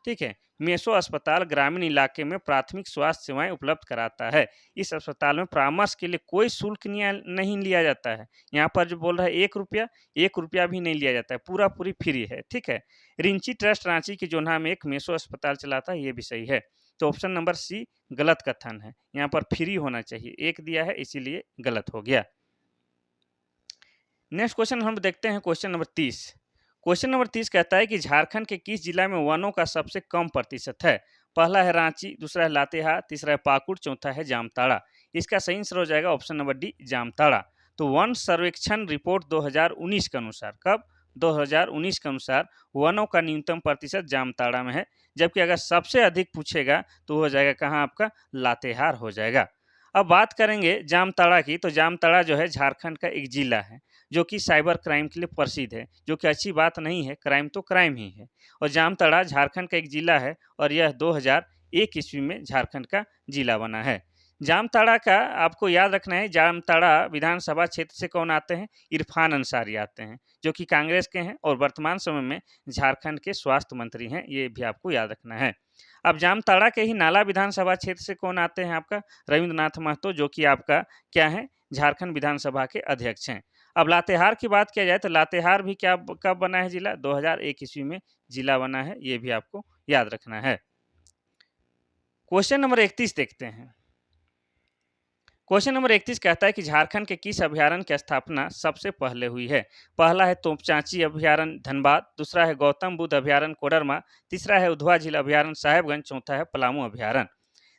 ठीक है। मेसो अस्पताल ग्रामीण इलाके में प्राथमिक स्वास्थ्य सेवाएं उपलब्ध कराता है। इस अस्पताल में परामर्श के लिए कोई शुल्क नहीं लिया जाता है। यहाँ पर जो बोल रहा है 1 रुपया, 1 रुपया भी नहीं लिया जाता है, पूरा पूरी फ्री है, ठीक है। रिंची ट्रस्ट रांची की जोन्हा में एक मेसो अस्पताल चलाता है, ये भी सही है। तो ऑप्शन नंबर सी गलत कथन है, यहाँ पर फ्री होना चाहिए, एक दिया है इसीलिए गलत हो गया। नेक्स्ट क्वेश्चन हम देखते हैं क्वेश्चन नंबर 30। क्वेश्चन नंबर 30 कहता है कि झारखंड के किस जिला में वनों का सबसे कम प्रतिशत है? पहला है रांची, दूसरा है लातेहार, तीसरा है पाकुड़, चौथा है जामताड़ा। इसका सही आंसर हो जाएगा ऑप्शन नंबर डी, जामताड़ा। तो वन सर्वेक्षण रिपोर्ट 2019 के अनुसार, कब? 2019 के अनुसार वनों का न्यूनतम प्रतिशत जामताड़ा में है, जबकि अगर सबसे अधिक पूछेगा तो हो जाएगा कहाँ आपका? लातेहार हो जाएगा। अब बात करेंगे जामताड़ा की, तो जामताड़ा जो है झारखंड का एक जिला है जो कि साइबर क्राइम के लिए प्रसिद्ध है, जो कि अच्छी बात नहीं है, क्राइम तो क्राइम ही है। और जामताड़ा झारखंड का एक जिला है और यह 2001 ईस्वी में झारखंड का जिला बना है। जामताड़ा का आपको याद रखना है, जामताड़ा विधानसभा क्षेत्र से कौन आते हैं? इरफान अंसारी आते हैं, जो कि कांग्रेस के हैं और वर्तमान समय में झारखंड के स्वास्थ्य मंत्री हैं, ये भी आपको याद रखना है। अब जामताड़ा के ही नाला विधानसभा क्षेत्र से कौन आते हैं? आपका रविंद्रनाथ महतो, जो कि आपका क्या है? झारखंड विधानसभा के अध्यक्ष हैं। अब लातेहार की बात किया जाए तो लातेहार भी क्या कब बना है जिला? 2001 ईस्वी में जिला बना है, ये भी आपको याद रखना है। क्वेश्चन नंबर 31 देखते हैं। क्वेश्चन नंबर 31 कहता है कि झारखंड के किस अभ्यारण्य की स्थापना सबसे पहले हुई है? पहला है तोपचांची अभ्यारण्य धनबाद, दूसरा है गौतम बुद्ध अभ्यारण्य कोडरमा, तीसरा है उधवा झील अभ्यारण्य साहेबगंज, चौथा है पलामू अभ्यारण्य।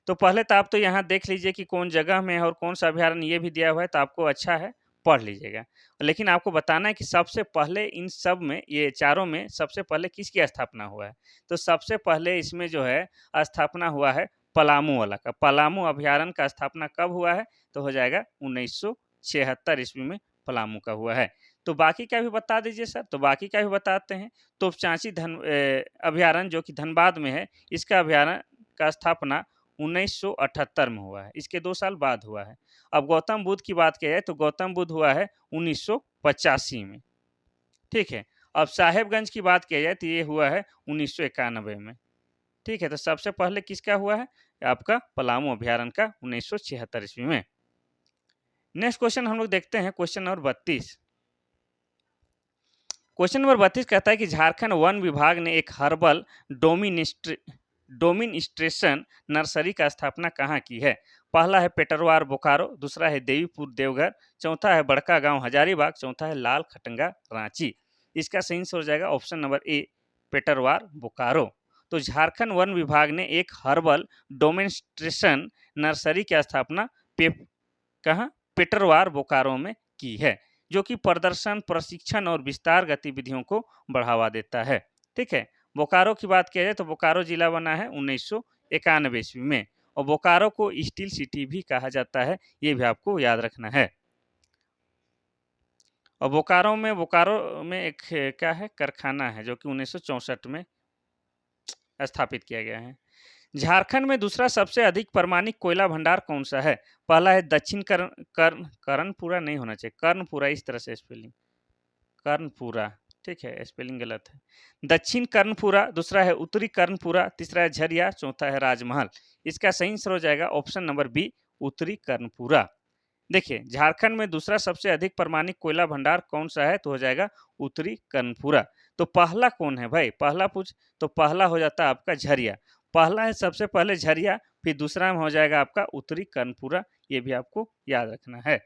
तो पहले तो आप तो यहाँ देख लीजिए कि कौन जगह में है और कौन सा अभ्यारण्य, ये भी दिया हुआ है, तो आपको अच्छा है पढ़ लीजिएगा। लेकिन आपको बताना है कि सबसे पहले इन सब में, ये चारों में सबसे पहले किसकी स्थापना हुआ है? तो सबसे पहले इसमें जो है स्थापना हुआ है पलामू वाला का। पलामू अभ्यारण्य का स्थापना कब हुआ है? तो हो जाएगा 1976 ईस्वी में पलामू का हुआ है। तो बाकी का भी बता दीजिए सर। तो बाकी का भी बताते हैं। तोपचांची अभ्यारण्य जो कि धनबाद में है, इसका अभ्यारण्य का स्थापना 1978 में हुआ है, इसके 2 साल बाद हुआ है। अब गौतम बुद्ध की बात किया जाए तो गौतम बुद्ध हुआ है 1985 में, ठीक है। अब साहेबगंज की बात किया जाए तो ये हुआ है 1991 में, ठीक है। तो सबसे पहले किसका हुआ है? आपका पलामू अभ्यारण्य का 1976 ईस्वी में। नेक्स्ट क्वेश्चन हम लोग देखते हैं क्वेश्चन नंबर 32। क्वेश्चन नंबर 32 कहता है कि झारखंड वन विभाग ने एक हर्बल डोमिनिस्ट्रेशन नर्सरी का स्थापना कहाँ की है? पहला है पेटरवार बोकारो, दूसरा है देवीपुर देवघर, चौथा है बड़का गांव हजारीबाग, चौथा है लाल खटंगा रांची। इसका सही आंसर हो जाएगा option number A, Petarwar Bokaro. तो झारखंड वन विभाग ने एक हर्बल डोमिनिस्ट्रेशन नर्सरी की स्थापना कहाँ? पेटरवार बोकारो में की है, जो कि प्रदर्शन, प्रशिक्षण और विस्तार गतिविधियों को बढ़ावा देता है, ठीक है। बोकारो की बात किया जाए तो बोकारो जिला बना है 1991 ईस्वी में, और बोकारो को स्टील सिटी भी कहा जाता है, ये भी आपको याद रखना है। और बोकारो में एक क्या है? कारखाना है, जो कि 1964 में स्थापित किया गया है। झारखंड में दूसरा सबसे अधिक परमाणिक कोयला भंडार कौन सा है? पहला है दक्षिण कर्णपुरा नहीं होना चाहिए, कर्णपुरा इस तरह से स्पेलिंग, कर्णपुरा, ठीक है, स्पेलिंग गलत है। दक्षिण कर्णपुरा, दूसरा है उत्तरी कर्णपुरा, तीसरा है झरिया, चौथा है राजमहल। इसका सही आंसर हो जाएगा ऑप्शन नंबर बी, उत्तरी कर्णपुरा। देखिए, झारखंड में दूसरा सबसे अधिक परमाणिक कोयला भंडार कौन सा है? तो हो जाएगा उत्तरी कर्णपुरा। तो पहला कौन है भाई? पहला पूछ तो पहला हो जाता है आपका झरिया। पहला है सबसे पहले झरिया, फिर दूसरा में हो जाएगा आपका उत्तरी कर्णपुरा। ये भी आपको याद रखना है।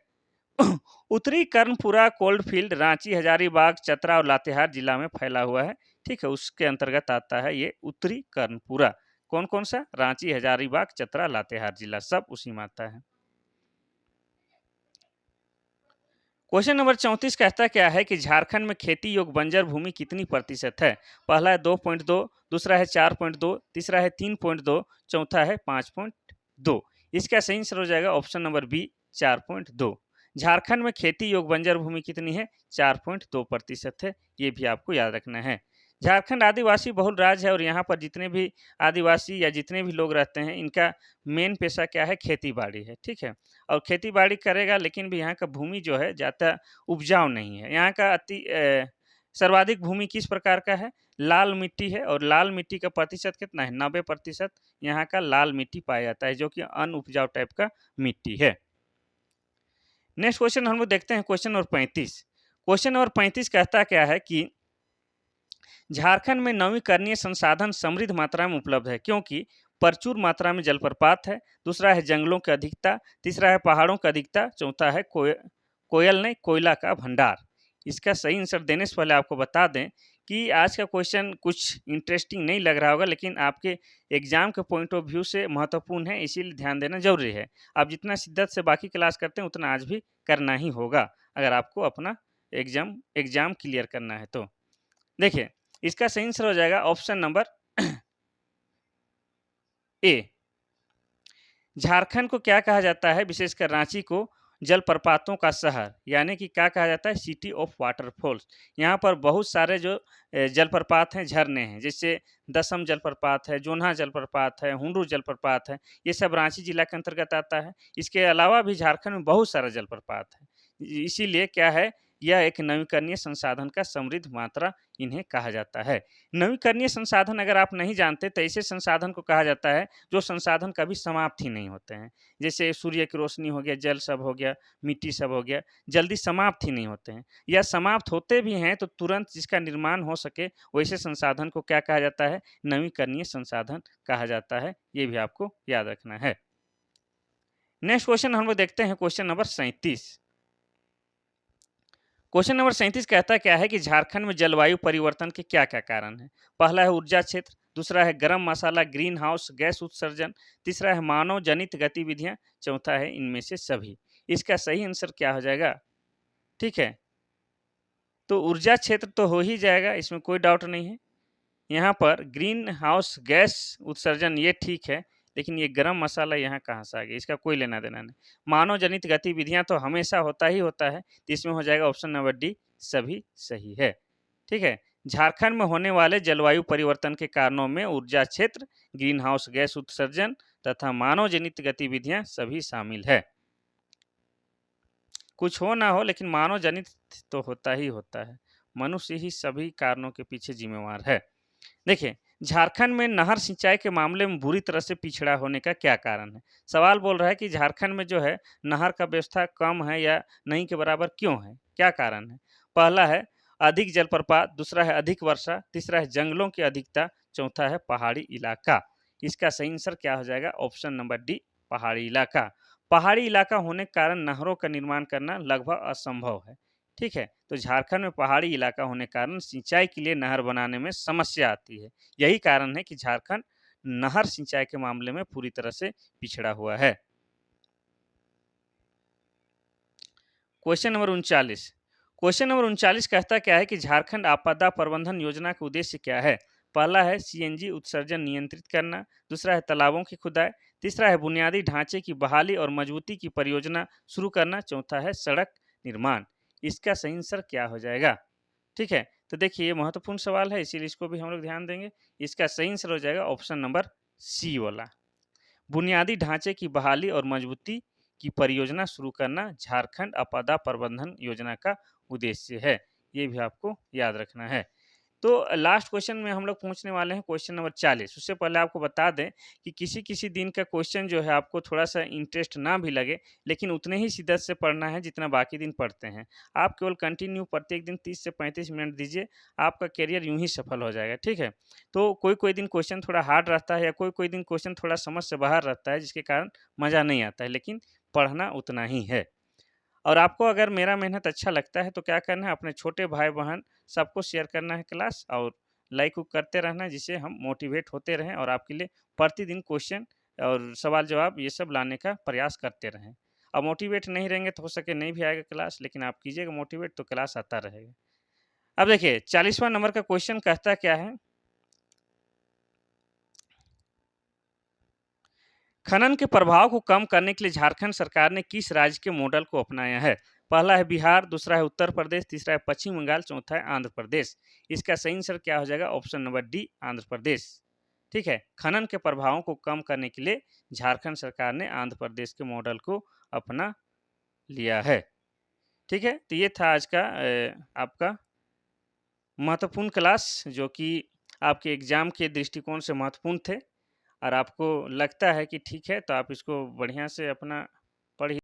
उत्तरी कर्णपुरा कोल्डफील्ड रांची, हजारीबाग, चतरा और लातेहार जिला में फैला हुआ है। ठीक है, उसके अंतर्गत आता है ये उत्तरी कर्णपुरा। कौन कौन सा? रांची, हजारीबाग, चतरा, लातेहार जिला, सब उसी में आता है। क्वेश्चन नंबर 34 कहता क्या है कि झारखंड में खेती योग्य बंजर भूमि कितनी प्रतिशत है? पहला है 2.2, दूसरा है 4.2, तीसरा है 3.2, चौथा है 5.2। इसका सही आंसर हो जाएगा ऑप्शन नंबर बी, 4.2। झारखंड में खेती योग्य बंजर भूमि कितनी है? 4.2% है। ये भी आपको याद रखना है। झारखंड आदिवासी बहुल राज्य है और यहाँ पर जितने भी आदिवासी या जितने भी लोग रहते हैं, इनका मेन पेशा क्या है? खेती बाड़ी है। ठीक है, और खेती बाड़ी करेगा, लेकिन भी यहाँ का भूमि जो है ज़्यादा उपजाऊ नहीं है। यहाँ का सर्वाधिक भूमि किस प्रकार का है? लाल मिट्टी है, और लाल मिट्टी का प्रतिशत कितना है? 90% यहाँ का लाल मिट्टी पाया जाता है, जो कि अनउपजाऊ टाइप का मिट्टी है। नेक्स्ट क्वेश्चन हम लोग देखते हैं, क्वेश्चन नंबर 35। क्वेश्चन नंबर 35 कहता क्या है कि झारखंड में नवीकरणीय संसाधन समृद्ध मात्रा में उपलब्ध है, क्योंकि प्रचुर मात्रा में जलप्रपात है, दूसरा है जंगलों की अधिकता, तीसरा है पहाड़ों की अधिकता, चौथा है कोयल नहीं कोयला का भंडार। इसका सही आंसर देने से पहले आपको बता दें कि आज का क्वेश्चन कुछ इंटरेस्टिंग नहीं लग रहा होगा, लेकिन आपके एग्जाम के पॉइंट ऑफ व्यू से महत्वपूर्ण है, इसीलिए ध्यान देना जरूरी है। आप जितना शिद्दत से बाकी क्लास करते हैं, उतना आज भी करना ही होगा, अगर आपको अपना एग्जाम क्लियर करना है तो। देखिए, इसका सही आंसर हो जाएगा ऑप्शन नंबर ए। झारखंड को क्या कहा जाता है? विशेषकर रांची को जलप्रपातों का शहर, यानी कि क्या कहा जाता है? City of waterfalls. यहाँ पर बहुत सारे जो जलप्रपात हैं, झरने हैं, जैसे दसम जलप्रपात है, जोन्हा जलप्रपात है, हुंडरू जलप्रपात है। ये सब रांची जिला के अंतर्गत आता है। इसके अलावा भी झारखंड में बहुत सारा जलप्रपात है। इसीलिए क्या है, यह एक नवीकरणीय संसाधन का समृद्ध मात्रा इन्हें कहा जाता है। नवीकरणीय संसाधन अगर आप नहीं जानते, तो ऐसे संसाधन को कहा जाता है जो संसाधन कभी समाप्त ही नहीं होते हैं। जैसे सूर्य की रोशनी हो गया, जल सब हो गया, मिट्टी सब हो गया, जल्दी समाप्त ही नहीं होते हैं, या समाप्त होते भी हैं तो तुरंत जिसका निर्माण हो सके, वैसे संसाधन को क्या कहा जाता है? नवीकरणीय संसाधन कहा जाता है। ये भी आपको याद रखना है। नेक्स्ट क्वेश्चन हम लोग देखते हैं, क्वेश्चन नंबर 37। क्वेश्चन नंबर 37 कहता क्या है कि झारखंड में जलवायु परिवर्तन के क्या क्या कारण हैं? पहला है ऊर्जा क्षेत्र, दूसरा है गर्म मसाला ग्रीन हाउस गैस उत्सर्जन, तीसरा है मानव जनित गतिविधियां, चौथा है इनमें से सभी। इसका सही आंसर क्या हो जाएगा? ठीक है, तो ऊर्जा क्षेत्र तो हो ही जाएगा, इसमें कोई डाउट नहीं है। यहाँ पर ग्रीन हाउस गैस उत्सर्जन ये ठीक है, लेकिन ये गरम मसाला यहाँ कहाँ से आ गया? इसका कोई लेना देना नहीं। मानव जनित गतिविधियां तो हमेशा होता ही होता है, तो इसमें हो जाएगा ऑप्शन नंबर डी, सभी सही है। ठीक है, झारखंड में होने वाले जलवायु परिवर्तन के कारणों में ऊर्जा क्षेत्र, ग्रीन हाउस गैस उत्सर्जन तथा मानव जनित गतिविधियां सभी शामिल है। कुछ हो ना हो, लेकिन मानव जनित तो होता ही होता है। मनुष्य ही सभी कारणों के पीछे जिम्मेवार है। देखिए, झारखंड में नहर सिंचाई के मामले में बुरी तरह से पिछड़ा होने का क्या कारण है? सवाल बोल रहा है कि झारखंड में जो है नहर का व्यवस्था कम है या नहीं के बराबर क्यों है? क्या कारण है? पहला है अधिक जलप्रपात, दूसरा है अधिक वर्षा, तीसरा है जंगलों की अधिकता, चौथा है पहाड़ी इलाका। इसका सही आंसर क्या हो जाएगा? ऑप्शन नंबर डी, पहाड़ी इलाका। पहाड़ी इलाका होने के कारण नहरों का निर्माण करना लगभग असंभव है। ठीक है, तो झारखंड में पहाड़ी इलाका होने के कारण सिंचाई के लिए नहर बनाने में समस्या आती है। यही कारण है कि झारखंड नहर सिंचाई के मामले में पूरी तरह से पिछड़ा हुआ है। Question number 39। क्वेश्चन नंबर 39 कहता क्या है कि झारखंड आपदा प्रबंधन योजना का उद्देश्य क्या है? पहला है सीएनजी उत्सर्जन नियंत्रित करना, दूसरा है तालाबों की खुदाई, तीसरा है बुनियादी ढांचे की बहाली और मजबूती की परियोजना शुरू करना, चौथा है सड़क निर्माण। इसका सही आंसर क्या हो जाएगा? ठीक है, तो देखिए ये महत्वपूर्ण सवाल है, इसीलिए इसको भी हम लोग ध्यान देंगे। इसका सही आंसर हो जाएगा ऑप्शन नंबर सी वाला। बुनियादी ढांचे की बहाली और मजबूती की परियोजना शुरू करना झारखंड आपदा प्रबंधन योजना का उद्देश्य है। ये भी आपको याद रखना है। तो लास्ट क्वेश्चन में हम लोग पहुँचने वाले हैं क्वेश्चन नंबर 40। उससे पहले आपको बता दें कि किसी-किसी दिन का क्वेश्चन जो है आपको थोड़ा-सा इंटरेस्ट ना भी लगे, लेकिन उतने ही शिद्दत से पढ़ना है जितना बाकी दिन पढ़ते हैं। आप केवल कंटिन्यू प्रत्येक दिन 30 से 35 मिनट दीजिए, आपका करियर यूँ ही सफल हो जाएगा, ठीक है? तो कोई-कोई दिन क्वेश्चन थोड़ा हार्ड रहता है या कोई-कोई दिन क्वेश्चन थोड़ा समझ से बाहर रहता है, जिसके कारण मज़ा नहीं आता है, लेकिन पढ़ना उतना ही है। और आपको अगर मेरा मेहनत अच्छा लगता है तो क्या करना है, अपने छोटे भाई-बहन सबको शेयर करना है क्लास और लाइक उक करते रहना है, जिससे हम मोटिवेट होते रहें और आपके लिए प्रतिदिन क्वेश्चन और सवाल-जवाब ये सब लाने का प्रयास करते रहें। और मोटिवेट नहीं रहेंगे तो हो सके नहीं भी आएगा क्लास, लेकिन आप कीजिएगा मोटिवेट तो क्लास आता रहेगा। अब देखिए 40वां नंबर का क्वेश्चन कहता क्या है? खनन के प्रभाव को कम करने के लिए झारखंड सरकार ने किस राज्य के मॉडल को अपनाया है? पहला है बिहार, दूसरा है उत्तर प्रदेश, तीसरा है पश्चिम बंगाल, चौथा है आंध्र प्रदेश। इसका सही आंसर क्या हो जाएगा? Option number D Andhra Pradesh. ठीक है, खनन के प्रभावों को कम करने के लिए झारखंड सरकार ने आंध्र प्रदेश के मॉडल को अपना लिया है। ठीक है, तो ये था आज का आपका महत्वपूर्ण क्लास, जो कि आपके एग्जाम के दृष्टिकोण से महत्वपूर्ण थे और आपको लगता है कि ठीक है, तो आप इसको बढ़िया से अपना पढ़िए।